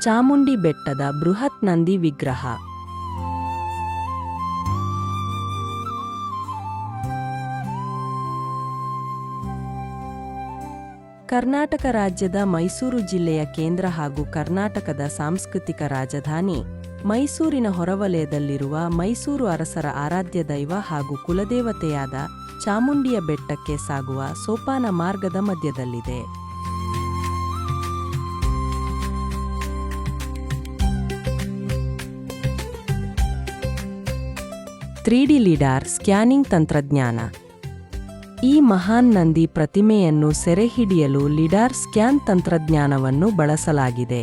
ಚಾಮುಂಡಿ ಬೆಟ್ಟದ ಬೃಹತ್ ನಂದಿ ವಿಗ್ರಹ. ಕರ್ನಾಟಕ ರಾಜ್ಯದ ಮೈಸೂರು ಜಿಲ್ಲೆಯ ಕೇಂದ್ರ ಹಾಗೂ ಕರ್ನಾಟಕದ ಸಾಂಸ್ಕೃತಿಕ ರಾಜಧಾನಿ ಮೈಸೂರಿನ ಹೊರವಲಯದಲ್ಲಿರುವ ಮೈಸೂರು ಅರಸರ ಆರಾಧ್ಯ ದೈವ ಹಾಗೂ ಕುಲದೇವತೆಯಾದ ಚಾಮುಂಡಿಯ ಬೆಟ್ಟಕ್ಕೆ ಸಾಗುವ ಸೋಪಾನ ಮಾರ್ಗದ ಮಧ್ಯದಲ್ಲಿದೆ. ತ್ರೀಡಿ ಲಿಡಾರ್ ಸ್ಕ್ಯಾನಿಂಗ್ ತಂತ್ರಜ್ಞಾನ. ಈ ಮಹಾನ್ ನಂದಿ ಪ್ರತಿಮೆಯನ್ನು ಸೆರೆಹಿಡಿಯಲು ಲಿಡಾರ್ ಸ್ಕ್ಯಾನ್ ತಂತ್ರಜ್ಞಾನವನ್ನು ಬಳಸಲಾಗಿದೆ.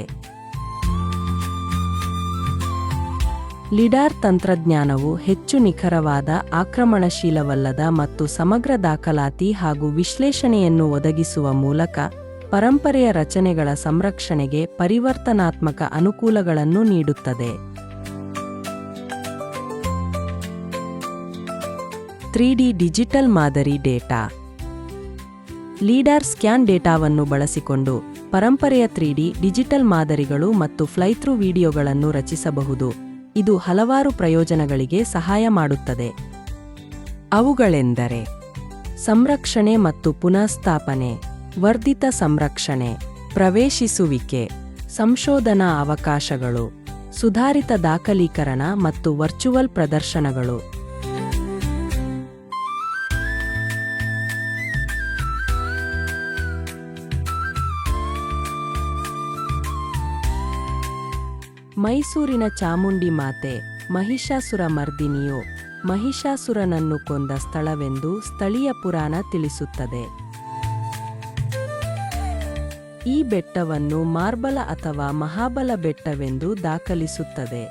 ಲಿಡಾರ್ ತಂತ್ರಜ್ಞಾನವು ಹೆಚ್ಚು ನಿಖರವಾದ, ಆಕ್ರಮಣಶೀಲವಲ್ಲದ ಮತ್ತು ಸಮಗ್ರ ದಾಖಲಾತಿ ಹಾಗೂ ವಿಶ್ಲೇಷಣೆಯನ್ನು ಒದಗಿಸುವ ಮೂಲಕ ಪರಂಪರೆಯ ರಚನೆಗಳ ಸಂರಕ್ಷಣೆಗೆ ಪರಿವರ್ತನಾತ್ಮಕ ಅನುಕೂಲಗಳನ್ನು ನೀಡುತ್ತದೆ. 3D ಡಿಜಿಟಲ್ ಮಾದರಿ ಡೇಟಾ. ಲೀಡಾರ್ ಸ್ಕ್ಯಾನ್ ಡೇಟಾವನ್ನು ಬಳಸಿಕೊಂಡು ಪರಂಪರೆಯ 3D ಡಿಜಿಟಲ್ ಮಾದರಿಗಳು ಮತ್ತು ಫ್ಲೈಥ್ರೂ ವಿಡಿಯೋಗಳನ್ನು ರಚಿಸಬಹುದು. ಇದು ಹಲವಾರು ಪ್ರಯೋಜನಗಳಿಗೆ ಸಹಾಯ ಮಾಡುತ್ತದೆ. ಅವುಗಳೆಂದರೆ ಸಂರಕ್ಷಣೆ ಮತ್ತು ಪುನಃಸ್ಥಾಪನೆ, ವರ್ಧಿತ ಸಂರಕ್ಷಣೆ, ಪ್ರವೇಶಿಸುವಿಕೆ, ಸಂಶೋಧನಾ ಅವಕಾಶಗಳು, ಸುಧಾರಿತ ದಾಖಲೀಕರಣ ಮತ್ತು ವರ್ಚುವಲ್ ಪ್ರದರ್ಶನಗಳು. ಮೈಸೂರಿನ ಚಾಮುಂಡಿ ಮಾತೆ ಮಹಿಷಾಸುರ ಮರ್ದಿನಿಯು ಮಹಿಷಾಸುರನನ್ನು ಕೊಂದ ಸ್ಥಳವೆಂದು ಸ್ಥಳೀಯ ಪುರಾಣ ತಿಳಿಸುತ್ತದೆ. ಈ ಬೆಟ್ಟವನ್ನು ಮಾರ್ಬಲ ಅಥವಾ ಮಹಾಬಲ ಬೆಟ್ಟವೆಂದು ದಾಖಲಿಸುತ್ತದೆ.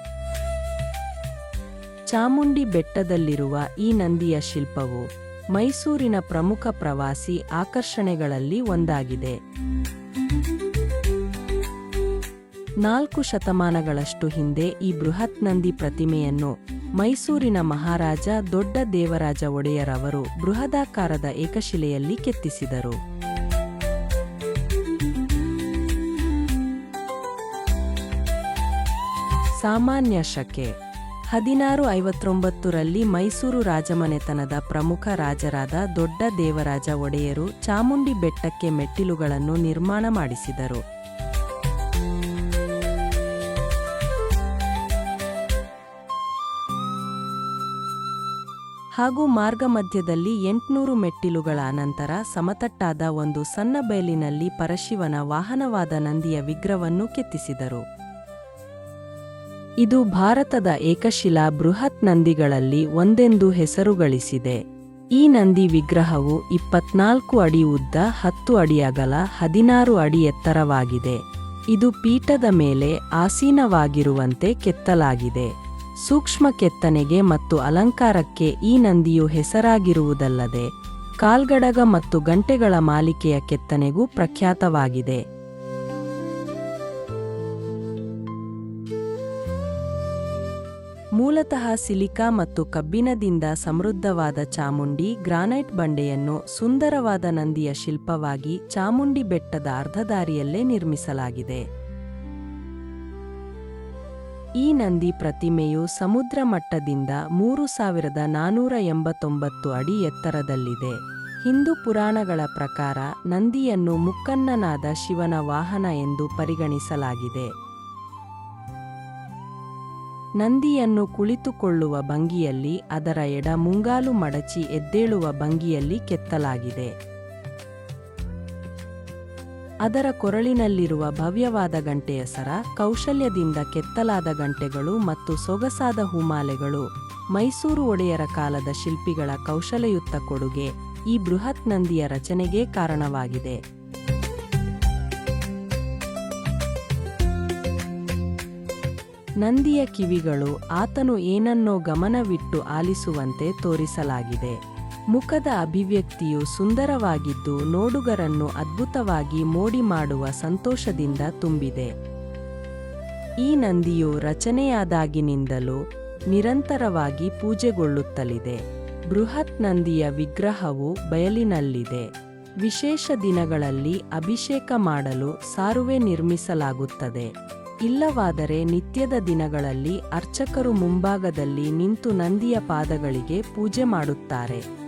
ಚಾಮುಂಡಿ ಬೆಟ್ಟದಲ್ಲಿರುವ ಈ ನಂದಿಯ ಶಿಲ್ಪವು ಮೈಸೂರಿನ ಪ್ರಮುಖ ಪ್ರವಾಸಿ ಆಕರ್ಷಣೆಗಳಲ್ಲಿ ಒಂದಾಗಿದೆ. 4 ಶತಮಾನಗಳಷ್ಟು ಹಿಂದೆ ಈ ಬೃಹತ್ ನಂದಿ ಪ್ರತಿಮೆಯನ್ನು ಮೈಸೂರಿನ ಮಹಾರಾಜ ದೊಡ್ಡ ದೇವರಾಜ ಒಡೆಯರವರು ಬೃಹದಾಕಾರದ ಏಕಶಿಲೆಯಲ್ಲಿ ಕೆತ್ತಿಸಿದರು. ಸಾಮಾನ್ಯ ಶಕೆ 1659ರಲ್ಲಿ ಮೈಸೂರು ರಾಜಮನೆತನದ ಪ್ರಮುಖ ರಾಜರಾದ ದೊಡ್ಡ ದೇವರಾಜ ಒಡೆಯರು ಚಾಮುಂಡಿ ಬೆಟ್ಟಕ್ಕೆ ಮೆಟ್ಟಿಲುಗಳನ್ನು ನಿರ್ಮಾಣ ಮಾಡಿಸಿದರು. ಹಾಗೂ ಮಾರ್ಗ ಮಧ್ಯದಲ್ಲಿ 800 ಮೆಟ್ಟಿಲುಗಳ ಅನಂತರ ಸಮತಟ್ಟಾದ ಒಂದು ಸಣ್ಣ ಬಯಲಿನಲ್ಲಿ ಪರಶಿವನ ವಾಹನವಾದ ನಂದಿಯ ವಿಗ್ರಹವನ್ನು ಕೆತ್ತಿಸಿದರು. ಇದು ಭಾರತದ ಏಕಶಿಲಾ ಬೃಹತ್ ನಂದಿಗಳಲ್ಲಿ ಒಂದೆಂದು ಹೆಸರು ಗಳಿಸಿದೆ. ಈ ನಂದಿ ವಿಗ್ರಹವು 24 ಅಡಿ ಉದ್ದ, 10 ಅಡಿ ಅಗಲ, 16 ಅಡಿ ಎತ್ತರವಾಗಿದೆ. ಇದು ಪೀಠದ ಮೇಲೆ ಆಸೀನವಾಗಿರುವಂತೆ ಕೆತ್ತಲಾಗಿದೆ. ಸೂಕ್ಷ್ಮ ಕೆತ್ತನೆಗೆ ಮತ್ತು ಅಲಂಕಾರಕ್ಕೆ ಈ ನಂದಿಯು ಹೆಸರಾಗಿರುವುದಲ್ಲದೆ ಕಾಲ್ಗಡಗ ಮತ್ತು ಗಂಟೆಗಳ ಮಾಲಿಕೆಯ ಕೆತ್ತನೆಗೂ ಪ್ರಖ್ಯಾತವಾಗಿದೆ. ಮೂಲತಃ ಸಿಲಿಕಾ ಮತ್ತು ಕಬ್ಬಿಣದಿಂದ ಸಮೃದ್ಧವಾದ ಚಾಮುಂಡಿ ಗ್ರಾನೈಟ್ ಬಂಡೆಯನ್ನು ಸುಂದರವಾದ ನಂದಿಯ ಶಿಲ್ಪವಾಗಿ ಚಾಮುಂಡಿ ಬೆಟ್ಟದ ಅರ್ಧದಾರಿಯಲ್ಲೇ ನಿರ್ಮಿಸಲಾಗಿದೆ. ಈ ನಂದಿ ಪ್ರತಿಮೆಯು ಸಮುದ್ರ ಮಟ್ಟದಿಂದ 3489 ಅಡಿ ಎತ್ತರದಲ್ಲಿದೆ. ಹಿಂದೂ ಪುರಾಣಗಳ ಪ್ರಕಾರ ನಂದಿಯನ್ನು ಮುಕ್ಕಣ್ಣನಾದ ಶಿವನ ವಾಹನ ಎಂದು ಪರಿಗಣಿಸಲಾಗಿದೆ. ನಂದಿಯನ್ನು ಕುಳಿತುಕೊಳ್ಳುವ ಭಂಗಿಯಲ್ಲಿ, ಅದರ ಎಡ ಮುಂಗಾಲು ಮಡಚಿ ಎದ್ದೇಳುವ ಭಂಗಿಯಲ್ಲಿ ಕೆತ್ತಲಾಗಿದೆ. ಅದರ ಕೊರಳಿನಲ್ಲಿರುವ ಭವ್ಯವಾದ ಗಂಟೆಯ ಸರ, ಕೌಶಲ್ಯದಿಂದ ಕೆತ್ತಲಾದ ಗಂಟೆಗಳು ಮತ್ತು ಸೊಗಸಾದ ಹೂಮಾಲೆಗಳು ಮೈಸೂರು ಒಡೆಯರ ಕಾಲದ ಶಿಲ್ಪಿಗಳ ಕೌಶಲಯುಕ್ತ ಕೊಡುಗೆ ಈ ಬೃಹತ್ ನಂದಿಯ ರಚನೆಗೆ ಕಾರಣವಾಗಿದೆ. ನಂದಿಯ ಕಿವಿಗಳು ಆತನು ಏನನ್ನೋ ಗಮನವಿಟ್ಟು ಆಲಿಸುವಂತೆ ತೋರಿಸಲಾಗಿದೆ. ಮುಖದ ಅಭಿವ್ಯಕ್ತಿಯು ಸುಂದರವಾಗಿದ್ದು ನೋಡುಗರನ್ನು ಅದ್ಭುತವಾಗಿ ಮೋಡಿ ಮಾಡುವ ಸಂತೋಷದಿಂದ ತುಂಬಿದೆ. ಈ ನಂದಿಯು ರಚನೆಯಾದಾಗಿನಿಂದಲೂ ನಿರಂತರವಾಗಿ ಪೂಜೆಗೊಳ್ಳುತ್ತಲಿದೆ. ಬೃಹತ್ ನಂದಿಯ ವಿಗ್ರಹವು ಬಯಲಿನಲ್ಲಿದೆ. ವಿಶೇಷ ದಿನಗಳಲ್ಲಿ ಅಭಿಷೇಕ ಮಾಡಲು ಸಾರುವೆ ನಿರ್ಮಿಸಲಾಗುತ್ತದೆ. ಇಲ್ಲವಾದರೆ ನಿತ್ಯದ ದಿನಗಳಲ್ಲಿ ಅರ್ಚಕರು ಮುಂಭಾಗದಲ್ಲಿ ನಿಂತು ನಂದಿಯ ಪಾದಗಳಿಗೆ ಪೂಜೆ ಮಾಡುತ್ತಾರೆ.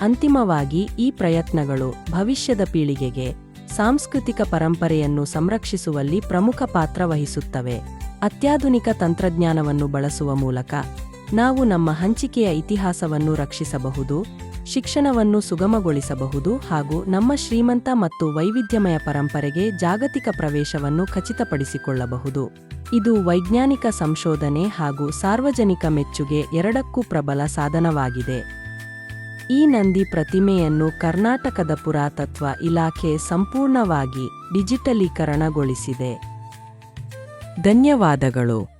ಅಂತಿಮವಾಗಿ ಈ ಪ್ರಯತ್ನಗಳು ಭವಿಷ್ಯದ ಪೀಳಿಗೆಗೆ ಸಾಂಸ್ಕೃತಿಕ ಪರಂಪರೆಯನ್ನು ಸಂರಕ್ಷಿಸುವಲ್ಲಿ ಪ್ರಮುಖ ಪಾತ್ರ ವಹಿಸುತ್ತವೆ. ಅತ್ಯಾಧುನಿಕ ತಂತ್ರಜ್ಞಾನವನ್ನು ಬಳಸುವ ಮೂಲಕ ನಾವು ನಮ್ಮ ಹಂಚಿಕೆಯ ಇತಿಹಾಸವನ್ನು ರಕ್ಷಿಸಬಹುದು, ಶಿಕ್ಷಣವನ್ನು ಸುಗಮಗೊಳಿಸಬಹುದು ಹಾಗೂ ನಮ್ಮ ಶ್ರೀಮಂತ ಮತ್ತು ವೈವಿಧ್ಯಮಯ ಪರಂಪರೆಗೆ ಜಾಗತಿಕ ಪ್ರವೇಶವನ್ನು ಖಚಿತಪಡಿಸಿಕೊಳ್ಳಬಹುದು. ಇದು ವೈಜ್ಞಾನಿಕ ಸಂಶೋಧನೆ ಹಾಗೂ ಸಾರ್ವಜನಿಕ ಮೆಚ್ಚುಗೆ ಎರಡಕ್ಕೂ ಪ್ರಬಲ ಸಾಧನವಾಗಿದೆ. ಈ ನಂದಿ ಪ್ರತಿಮೆಯನ್ನು ಕರ್ನಾಟಕದ ಪುರಾತತ್ವ ಇಲಾಖೆ ಸಂಪೂರ್ಣವಾಗಿ ಡಿಜಿಟಲೀಕರಣಗೊಳಿಸಿದೆ. ಧನ್ಯವಾದಗಳು.